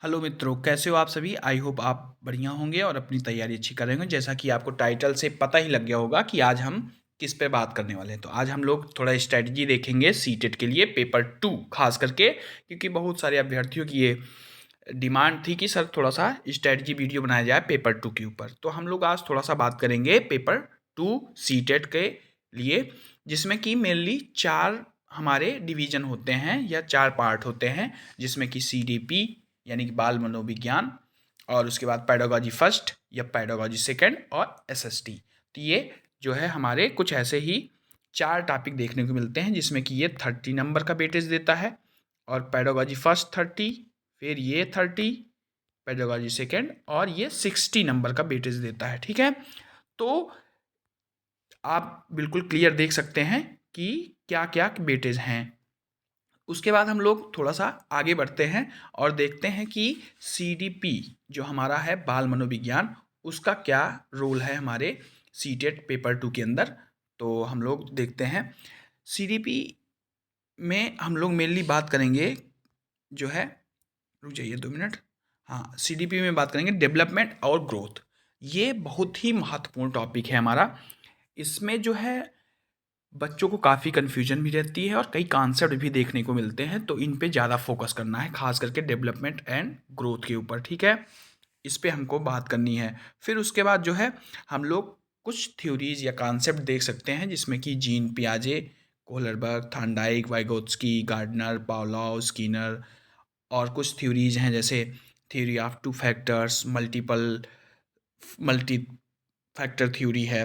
Hello मित्रों, कैसे हो आप सभी? आई होप आप बढ़िया होंगे और अपनी तैयारी अच्छी कर रहे होंगे। जैसा कि आपको टाइटल से पता ही लग गया होगा कि आज हम किस पे बात करने वाले हैं। तो आज हम लोग थोड़ा स्ट्रेटजी देखेंगे सीटेट के लिए पेपर 2 खास करके, क्योंकि बहुत सारे अभ्यर्थियों की ये डिमांड थी कि सर थोड़ा सा स्ट्रेटजी वीडियो बनाया जाए पेपर 2 के ऊपर। तो हम लोग आज थोड़ा सा बात करेंगे पेपर 2 सीटेट के लिए, जिसमें कि मेनली 4 हमारे डिवीजन होते हैं या 4 पार्ट होते हैं, जिसमें कि सीडीपी यानी कि बाल मनोविज्ञान, और उसके बाद पेडागॉजी फर्स्ट या पेडागॉजी सेकंड और एसएसटी। तो ये जो है हमारे कुछ ऐसे ही 4 टॉपिक देखने को मिलते हैं, जिसमें कि ये 30 नंबर का वेटेज देता है, और पेडागॉजी फर्स्ट 30, फिर ये 30, पेडागॉजी सेकंड, और ये 60 नंबर का वेटेज देता है। ठीक है, तो आप बिल्कुल क्लियर देख सकते हैं कि क्या क्या वेटेज हैं। उसके बाद हम लोग थोड़ा सा आगे बढ़ते हैं और देखते हैं कि सीडीपी जो हमारा है बाल मनोविज्ञान, उसका क्या रोल है हमारे सीटेट पेपर 2 के अंदर। तो हम लोग देखते हैं सीडीपी में हम लोग मेनली बात करेंगे जो है, रुक जाइए 2 मिनट। हाँ, सीडीपी में बात करेंगे डेवलपमेंट और ग्रोथ। ये बहुत ही महत्वपूर्ण टॉपिक है हमारा। इसमें जो है बच्चों को काफ़ी कन्फ्यूजन भी रहती है और कई कॉन्सेप्ट भी देखने को मिलते हैं, तो इन पे ज़्यादा फोकस करना है, खास करके डेवलपमेंट एंड ग्रोथ के ऊपर। ठीक है, इस पे हमको बात करनी है। फिर उसके बाद जो है हम लोग कुछ थ्योरीज या कॉन्सेप्ट देख सकते हैं, जिसमें कि जीन पियाजे, Kohlberg, Thorndike, Vygotsky, Gardner, Pavlov, Skinner, और कुछ थ्योरीज हैं जैसे theory of two factors, multi factor theory है,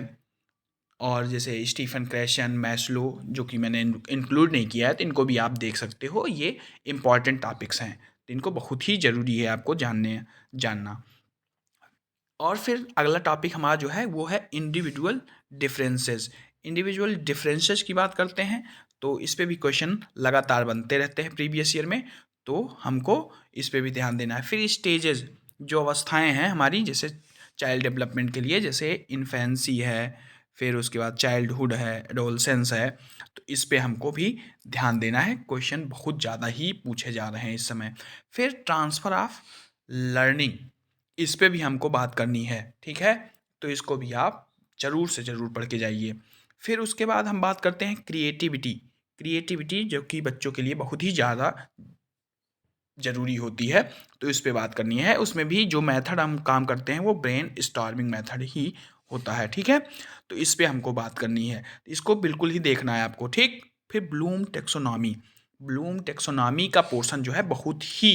और जैसे स्टीफन क्रैशन, मैस्लो, जो कि मैंने इंक्लूड नहीं किया है, तो इनको भी आप देख सकते हो। ये इंपॉर्टेंट टॉपिक्स हैं, तो इनको बहुत ही ज़रूरी है आपको जानना। और फिर अगला टॉपिक हमारा जो है वो है इंडिविजुअल डिफरेंसेस। इंडिविजुअल डिफरेंसेस की बात करते हैं, तो इस पे भी क्वेश्चन लगातार बनते रहते हैं प्रीवियस ईयर में, तो हमको इस पे भी ध्यान देना है। फिर स्टेजेस, जो अवस्थाएं हैं हमारी, जैसे चाइल्ड डेवलपमेंट के लिए जैसे इन्फेंसी है, फिर उसके बाद चाइल्डहुड है, एडोलसेंस है, तो इस पे हमको भी ध्यान देना है। क्वेश्चन बहुत ज़्यादा ही पूछे जा रहे हैं इस समय। फिर ट्रांसफ़र ऑफ लर्निंग, इस पे भी हमको बात करनी है। ठीक है, तो इसको भी आप ज़रूर से ज़रूर पढ़ के जाइए। फिर उसके बाद हम बात करते हैं क्रिएटिविटी। क्रिएटिविटी जो कि बच्चों के लिए बहुत ही ज़्यादा ज़रूरी होती है, तो इस पे बात करनी है। उसमें भी जो मेथड हम काम करते हैं वो ब्रेन स्टॉर्मिंग मेथड ही होता है। ठीक है, तो इस पे हमको बात करनी है, इसको बिल्कुल ही देखना है आपको। ठीक, फिर ब्लूम टेक्सोनॉमी। ब्लूम टेक्सोनॉमी का पोर्शन जो है बहुत ही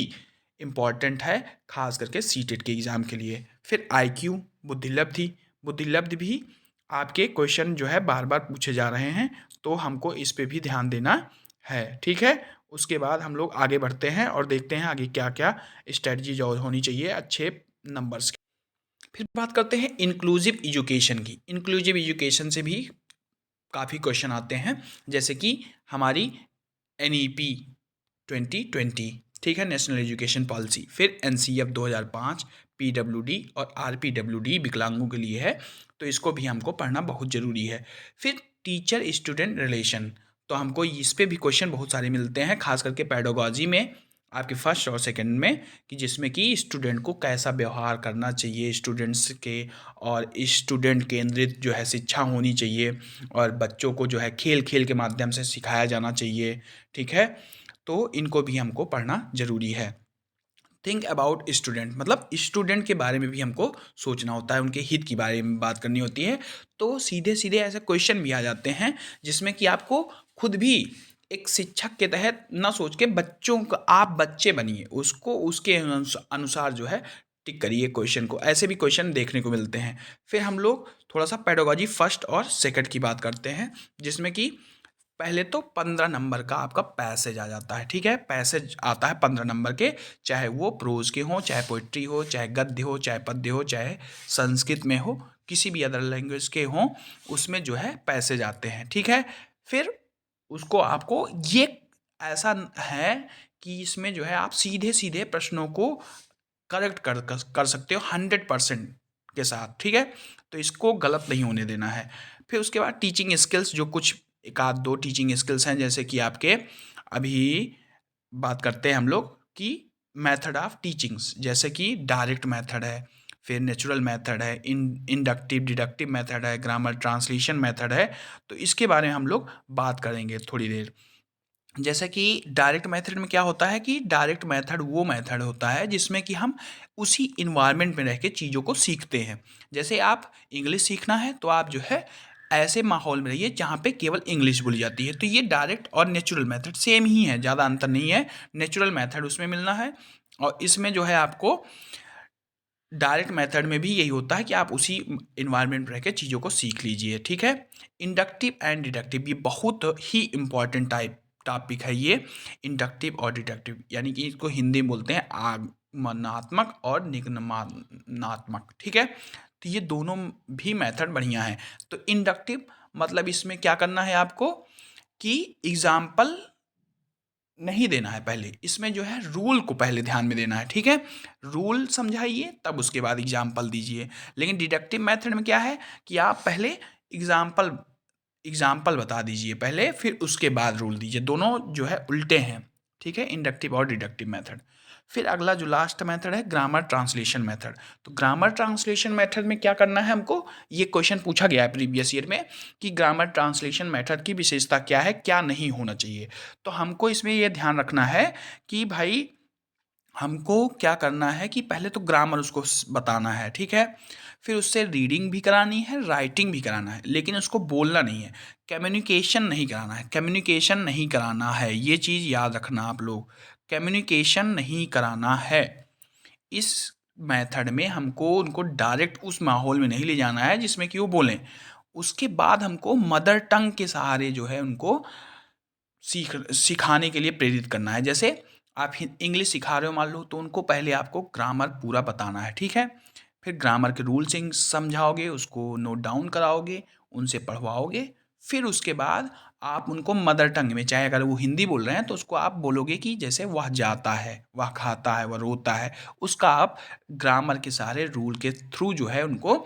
इम्पॉर्टेंट है, खास करके सीटेट के एग्ज़ाम के लिए। फिर आईक्यू, बुद्धिलब्धि। बुद्धिलब्धि भी आपके क्वेश्चन जो है बार बार पूछे जा रहे हैं, तो हमको इस पे भी ध्यान देना है। ठीक है, उसके बाद हम लोग आगे बढ़ते हैं और देखते हैं आगे क्या क्या स्ट्रेटजी जो होनी चाहिए अच्छे नंबर्स की। फिर बात करते हैं इंक्लूसिव एजुकेशन की। इंक्लूसिव एजुकेशन से भी काफ़ी क्वेश्चन आते हैं, जैसे कि हमारी NEP 2020, ठीक है, नेशनल एजुकेशन पॉलिसी। फिर NCF 2005, PWD और RPWD विकलांगों के लिए है, तो इसको भी हमको पढ़ना बहुत ज़रूरी है। फिर टीचर स्टूडेंट रिलेशन, तो हमको इस पे भी क्वेश्चन बहुत सारे मिलते हैं, खास करके पेडागॉजी में आपके फर्स्ट और सेकंड में, कि जिसमें कि स्टूडेंट को कैसा व्यवहार करना चाहिए स्टूडेंट्स के, और स्टूडेंट केंद्रित जो है शिक्षा होनी चाहिए, और बच्चों को जो है खेल खेल के माध्यम से सिखाया जाना चाहिए। ठीक है, तो इनको भी हमको पढ़ना ज़रूरी है। थिंक अबाउट स्टूडेंट, मतलब स्टूडेंट के बारे में भी हमको सोचना होता है, उनके हित के बारे में बात करनी होती है। तो सीधे सीधे ऐसे क्वेश्चन भी आ जाते हैं, जिसमें कि आपको खुद भी एक शिक्षक के तहत ना सोच के बच्चों का, आप बच्चे बनिए, उसको उसके अनुसार जो है टिक करिए क्वेश्चन को। ऐसे भी क्वेश्चन देखने को मिलते हैं। फिर हम लोग थोड़ा सा पेडागॉजी फर्स्ट और सेकंड की बात करते हैं, जिसमें कि पहले तो 15 नंबर का आपका पैसेज आ जाता है। ठीक है, पैसेज आता है 15 नंबर के, चाहे वो प्रोज के हों, चाहे पोइट्री हो, चाहे गद्य हो, चाहे पद्य हो, चाहे संस्कृत में हो, किसी भी अदर लैंग्वेज के हों, उसमें जो है पैसेज आते हैं। ठीक है, फिर उसको आपको ये ऐसा है कि इसमें जो है आप सीधे सीधे प्रश्नों को करेक्ट कर सकते हो 100% के साथ। ठीक है, तो इसको गलत नहीं होने देना है। फिर उसके बाद टीचिंग स्किल्स, जो कुछ एक आध दो टीचिंग स्किल्स हैं, जैसे कि आपके अभी बात करते हैं हम लोग कि मेथड ऑफ टीचिंग्स, जैसे कि डायरेक्ट मेथड है, फिर नेचुरल मेथड है, इंडक्टिव डिडक्टिव मेथड है, ग्रामर ट्रांसलेशन मेथड है। तो इसके बारे में हम लोग बात करेंगे थोड़ी देर। जैसे कि डायरेक्ट मेथड में क्या होता है कि डायरेक्ट मेथड वो मेथड होता है जिसमें कि हम उसी इन्वायरमेंट में रह के चीज़ों को सीखते हैं। जैसे आप इंग्लिश सीखना है तो आप जो है ऐसे माहौल में रहिए जहाँ पे केवल इंग्लिश बोली जाती है। तो ये डायरेक्ट और नेचुरल मेथड सेम ही है, ज़्यादा अंतर नहीं है। नेचुरल मेथड उसमें मिलना है, और इसमें जो है आपको डायरेक्ट मेथड में भी यही होता है कि आप उसी इन्वायरमेंट में रह के चीज़ों को सीख लीजिए, ठीक है। इंडक्टिव एंड डिडक्टिव, ये बहुत ही इंपॉर्टेंट टॉपिक है ये। इंडक्टिव और डिडक्टिव यानी कि इसको हिंदी में बोलते हैं आगमनात्मक और निगमनात्मक, ठीक है। तो ये दोनों भी मेथड बढ़िया हैं। तो इंडक्टिव मतलब इसमें क्या करना है आपको कि एग्जाम्पल नहीं देना है पहले, इसमें जो है रूल को पहले ध्यान में देना है, ठीक है। रूल समझाइए तब उसके बाद एग्जाम्पल दीजिए। लेकिन डिडक्टिव मेथड में क्या है कि आप पहले एग्जाम्पल एग्जाम्पल बता दीजिए पहले, फिर उसके बाद रूल दीजिए। दोनों जो है उल्टे हैं, ठीक है, इंडक्टिव और डिडक्टिव मेथड। फिर अगला जो लास्ट मेथड है ग्रामर ट्रांसलेशन मेथड। तो ग्रामर ट्रांसलेशन मेथड में क्या करना है हमको, ये क्वेश्चन पूछा गया है प्रीवियस ईयर में कि ग्रामर ट्रांसलेशन मेथड की विशेषता क्या है, क्या नहीं होना चाहिए। तो हमको इसमें ये ध्यान रखना है कि भाई हमको क्या करना है कि पहले तो ग्रामर उसको बताना है, ठीक है। फिर उससे रीडिंग भी करानी है, राइटिंग भी कराना है, लेकिन उसको बोलना नहीं है। कम्युनिकेशन नहीं कराना है, कम्युनिकेशन नहीं कराना है, ये चीज़ याद रखना आप लोग। कम्युनिकेशन नहीं कराना है। इस मेथड में हमको उनको डायरेक्ट उस माहौल में नहीं ले जाना है जिसमें कि वो बोलें। उसके बाद हमको मदर टंग के सहारे जो है उनको सिखाने के लिए प्रेरित करना है। जैसे आप इंग्लिश सिखा रहे हो मान लो, तो उनको पहले आपको ग्रामर पूरा बताना है, ठीक है। फिर ग्रामर के रूल्स समझाओगे, उसको नोट डाउन कराओगे, उनसे पढ़वाओगे। फिर उसके बाद आप उनको मदर टंग में, चाहे अगर वो हिंदी बोल रहे हैं तो उसको आप बोलोगे कि जैसे वह जाता है, वह खाता है, वह रोता है, उसका आप ग्रामर के सारे रूल के थ्रू जो है उनको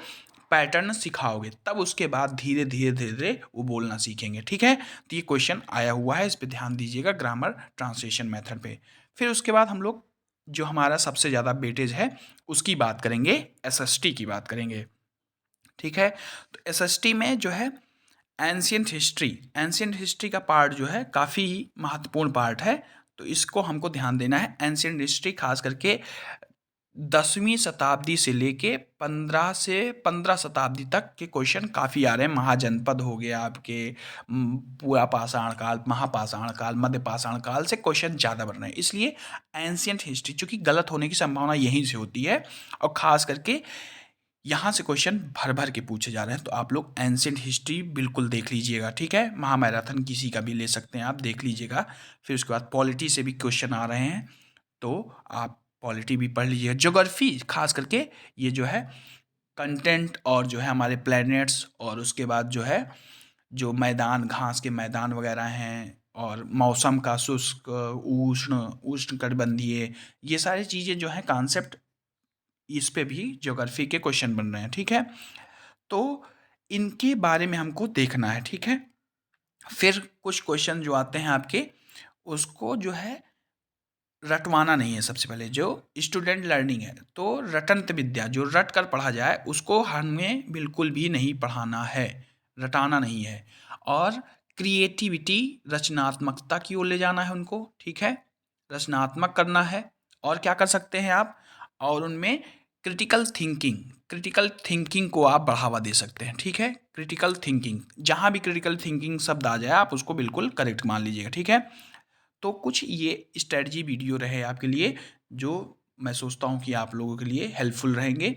पैटर्न सिखाओगे। तब उसके बाद धीरे धीरे धीरे धीरे वो बोलना सीखेंगे, ठीक है। तो ये क्वेश्चन आया हुआ है, इस पे ध्यान दीजिएगा ग्रामर ट्रांसलेशन मेथड पे। फिर उसके बाद हम लोग जो हमारा सबसे ज़्यादा वेटेज है उसकी बात करेंगे, एसएसटी की बात करेंगे, ठीक है। तो एसएसटी में जो है एंशियंट हिस्ट्री का पार्ट जो है काफ़ी महत्वपूर्ण पार्ट है। तो इसको हमको ध्यान देना है। एंशियंट हिस्ट्री खास करके 10वीं शताब्दी से लेके 15 शताब्दी तक के क्वेश्चन काफ़ी आ रहे हैं। महाजनपद हो गया आपके, पूरा पाषाण काल, महापाषाण काल, मध्य पाषाण काल से क्वेश्चन ज़्यादा बन रहे हैं। इसलिए एंशियंट हिस्ट्री, चूँकि गलत होने की संभावना यहीं से होती है और ख़ास करके यहाँ से क्वेश्चन भर भर के पूछे जा रहे हैं। तो आप लोग एंशियंट हिस्ट्री बिल्कुल देख लीजिएगा, ठीक है। महामैराथन किसी का भी ले सकते हैं, आप देख लीजिएगा। फिर उसके बाद पॉलिटी से भी क्वेश्चन आ रहे हैं, तो आप पॉलिटी भी पढ़ लीजिएगा। ज्योग्राफी खास करके ये जो है कंटेंट और जो है हमारे प्लैनेट्स, और उसके बाद जो है जो मैदान, घास के मैदान वगैरह हैं, और मौसम का शुष्क, उष्ण, उष्णकटिबंधीय, ये सारी चीज़ें जो हैं कॉन्सेप्ट, इस पे भी ज्योग्राफी के क्वेश्चन बन रहे हैं, ठीक है। तो इनके बारे में हमको देखना है, ठीक है। फिर कुछ क्वेश्चन जो आते हैं आपके, उसको जो है रटवाना नहीं है। सबसे पहले जो स्टूडेंट लर्निंग है, तो रटंत विद्या, जो रट कर पढ़ा जाए उसको हमें बिल्कुल भी नहीं पढ़ाना है, रटाना नहीं है। और क्रिएटिविटी, रचनात्मकता की ओर ले जाना है उनको, ठीक है, रचनात्मक करना है। और क्या कर सकते हैं आप, और उनमें क्रिटिकल थिंकिंग को आप बढ़ावा दे सकते हैं, ठीक है। क्रिटिकल थिंकिंग, जहाँ भी क्रिटिकल थिंकिंग शब्द आ जाए आप उसको बिल्कुल करेक्ट मान लीजिएगा, ठीक है। तो कुछ ये स्ट्रेटजी वीडियो रहे आपके लिए, जो मैं सोचता हूँ कि आप लोगों के लिए हेल्पफुल रहेंगे।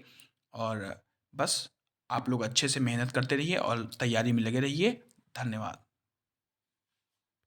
और बस आप लोग अच्छे से मेहनत करते रहिए और तैयारी में लगे रहिए। धन्यवाद।